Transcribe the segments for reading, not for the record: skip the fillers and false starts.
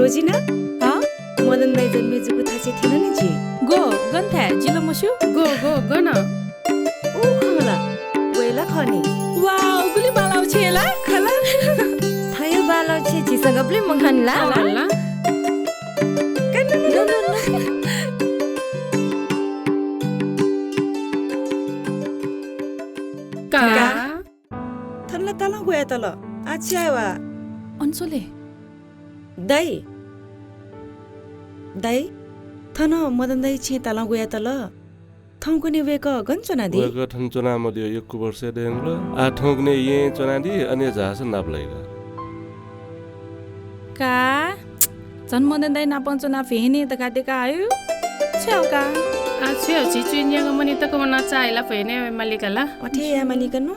रोजी ना हाँ मदन दाई जन्मे जुगु थाहा चाहिँ थिएन नि जी गो गन्थे जिलो मसु गो न ऊ खमला वेला खनी वाउ गुली बालाउ छेला खला थायो बालाउ छे जिसँग पनि मखानला अल्ला का थनला तल गया तल आछि आवा अन्सोले दाई दाई थन मदन दाई छे तल गया तल थौकुने वेक गन चना दि वेक ठन चना मदियो एकु वर्ष देंगल आ ठोकने ये चना दि अनि झास नाप लाइगा का जन्मदिन दाइ नापन्छ ना फेने त काटेका आयो छ्याउ का आ छ्यो चिचुन्याग मनि तक मना चाइला फेने मालिकला अठे या मालिकनु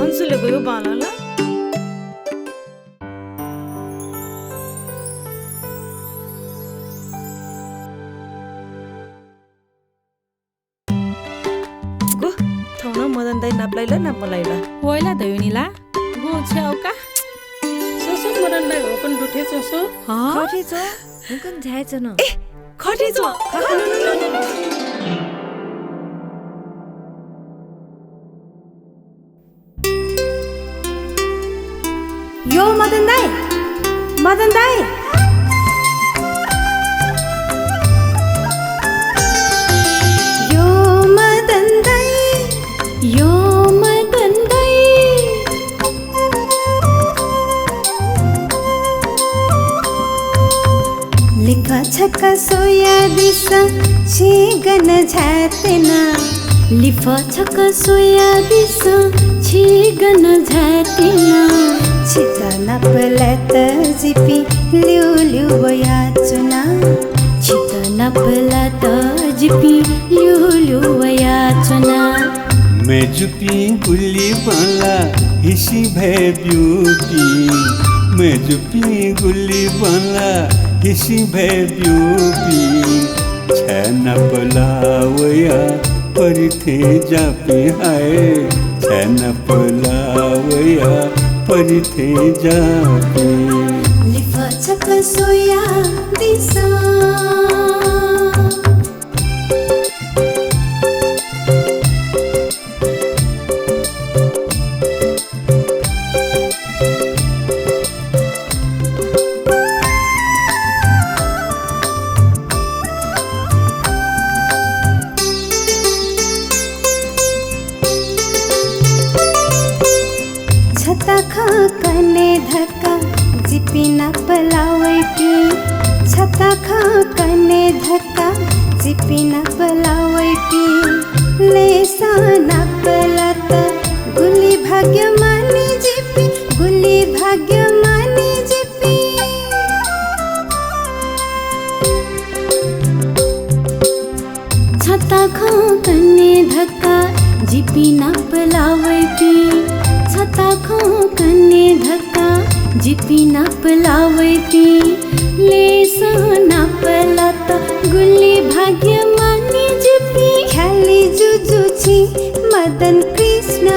अन्सुले गयो बालाला गो थौना मदन दाई नाप लाइला नाप लाइला होइला दयुनीला गो छ्याउ का सोसो मदन दाइ होकन दुठे सोसो हाँ खटे छ हुकन झ्याएछ न खटे छ यो मदन दाई यो मदन दाई लिखा छक्का सोया दिसा छिगन झ्यातेना लिफा छक्का सोया दिसा छिगन झ्यातेना छिता नपलत जिपी लिउ लिउ वया चुना छिता नपलत जिपी लिउ लिउ वया चुना मैं जुपी गुल्ली बाला हिसी भे ब्यूटी मैं जुपी गुल्ली बाला हिसी भे ब्यूटी छन पलावया परिथे जापे हाय छन पलावया परिथे जापे लिफा छक्का सोया दिसा छता खा कने धक्का जिपी न पलावैती छता खा कने धक्का जिपी न पलावैती लेसा न पलता गुली भाग्य मानी जिपी गुली भाग्य मानी जिपी छता खा कने धक्का जिपी न पलावैती छता खो कने धक्का जिपी न पलावैती लेसा न पलता गुल्ली भाग्य मानी जिपी ख्याली जुजुची मदन कृष्ण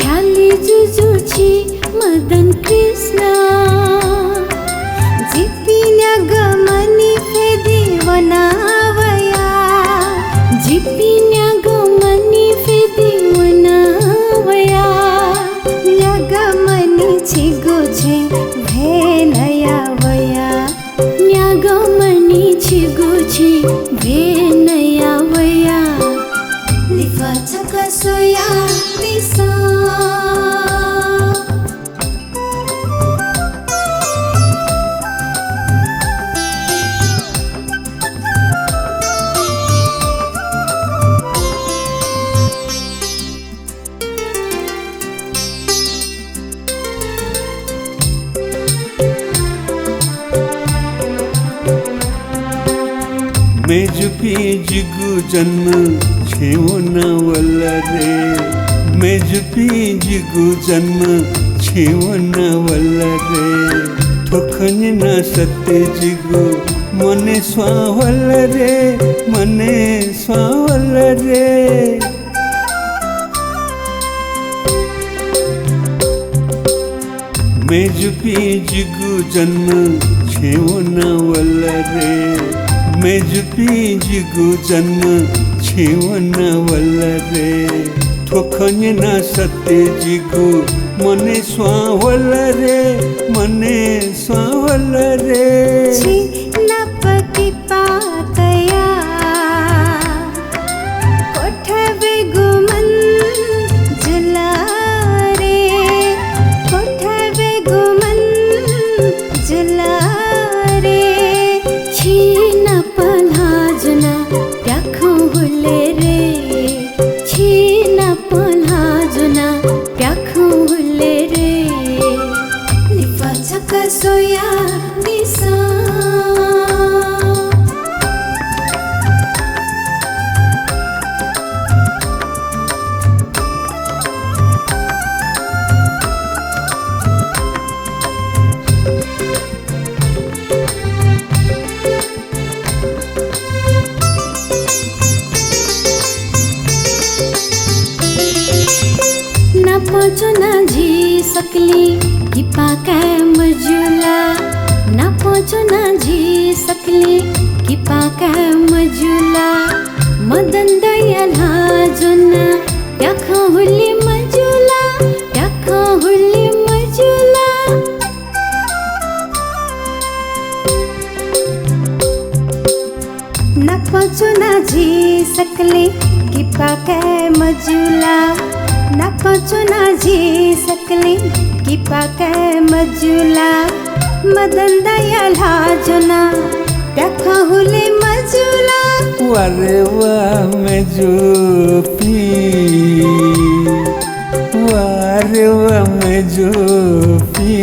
ख्याली जुजुची मदन कृष्ण जिपी न्याग मनी फेदी वनावया जिपी न्याग मनी फेदी वनावया न्याग मनी छिगो छे भेनया वया न्याग मनी छिगो छे भेनया वया लिफा छक्का सोया दिसा मैं जुपी जिगु जन्म छेउ न वल्ला रे मैं जुपी जिगु जन्म छेउ न वल्ला रे ठोखन न सत्य जिगु मने स्वावल रे मेजुपी जिगु जन्म छेउना वल्ला रे मेजुपी जिगु जन्म छेउना वल्ला रे ठोखने ना सत्य जिगु मने स्वावल्ला रे मने स्वावल्ला रे छी ना पकी पाकया कोठवे गुमन जुला रे कोठवे गुमन जुला रे छी ना पल्हा जुना प्याखो हुले रे छी ना पल्हा जुना प्याखो हुले रे लिफा छक्का सोया दिसा ना पहुँचो ना जी सकली कि पाका मजुला ना पहुँचो ना जी सकली कि पाका मजुला मदन दयाला जुना प्याखो हुली मजुला प्याखो हुली मजुला ना पहुँचो ना जी सकली कि पाका मजुला ना पहुँचो ना जी सकली कि पाका मजुला मदन दयाला जुना प्याखो हुले मजुला वारे वाह मेजुपी वारे वाह मेजुपी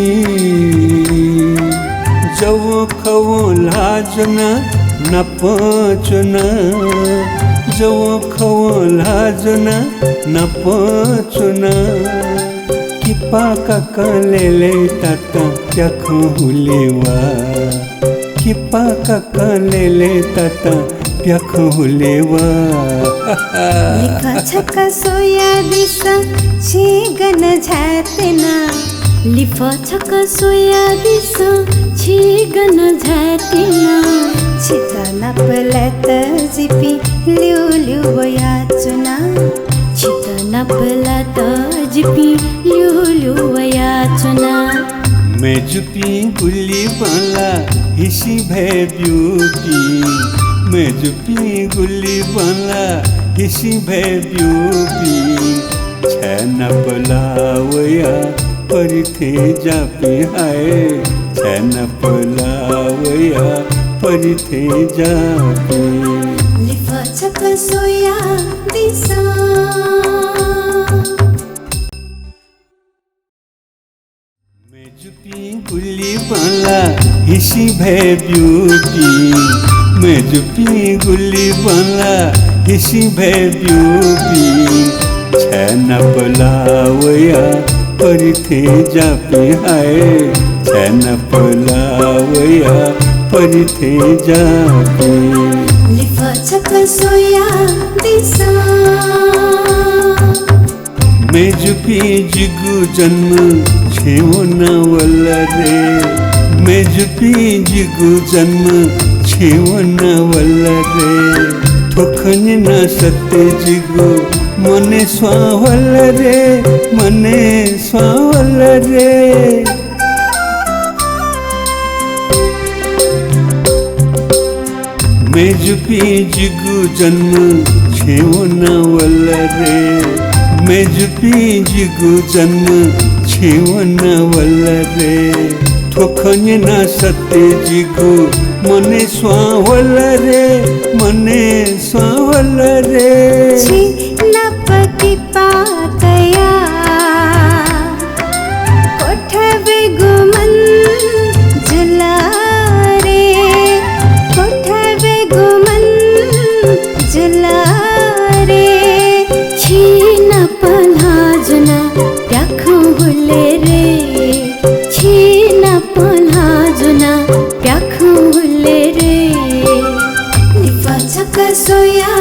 जब खवो लाजना न पहुँचना जब खवो लाजना न पहुँचना कि पाका कले ताता प्याखो हुलेवा कि पाका कले ताता प्याखो हुलेवा लिखा छक्का सोया दिसा छी गन झातेना लिफा छक्का सोया दिसा छी गन झातेना छिता नपलत जिपी लिउ लिउ वया चुना छिता नपलत जिपी लिउ लिउ वया चुना मेजुपी गुल्ली बाला हिसी भे ब्यूटी मेजुपी गुल्ली बाला हिसी भे ब्यूटी छना पलावया परिथे जापी हाय छना पलावया परिथे जापी लिफा छक्का सोया दिसा मेजुपी गुल्ली बाला हिसी भे ब्यूटी मेजुपी गुल्ली बाला हिसी भे ब्यूटी छना पलावया परिथे जापी हाय छना पलावया परिथे जापी लिफा छक्का सोया दिसा मेजुपी जिगु जन्म छेउना वल्ला रे मेजुपी जिगु जन्म छेउना वल्ला रे ठोखने ना सत्य जिगु मने स्वावल्ला रे मने स्वावल्ला रे मेजुपी जिगु जन्म छेउना वल्ला रे मेजुपी जिगु जन्म छेउना वल्ला रे ठोखने ना सत्य जिगु मने स्वावल्ला रे मने स्वावल्ला रे छी ना पकी पाकया कोठवे गुमन जुला रे कोठवे गुमन जुला रे छी ना पल्हा जुना प्याखो हुले रे छी ना पल्हा जुना प्याखो हुले रे लिफा छक्का सोया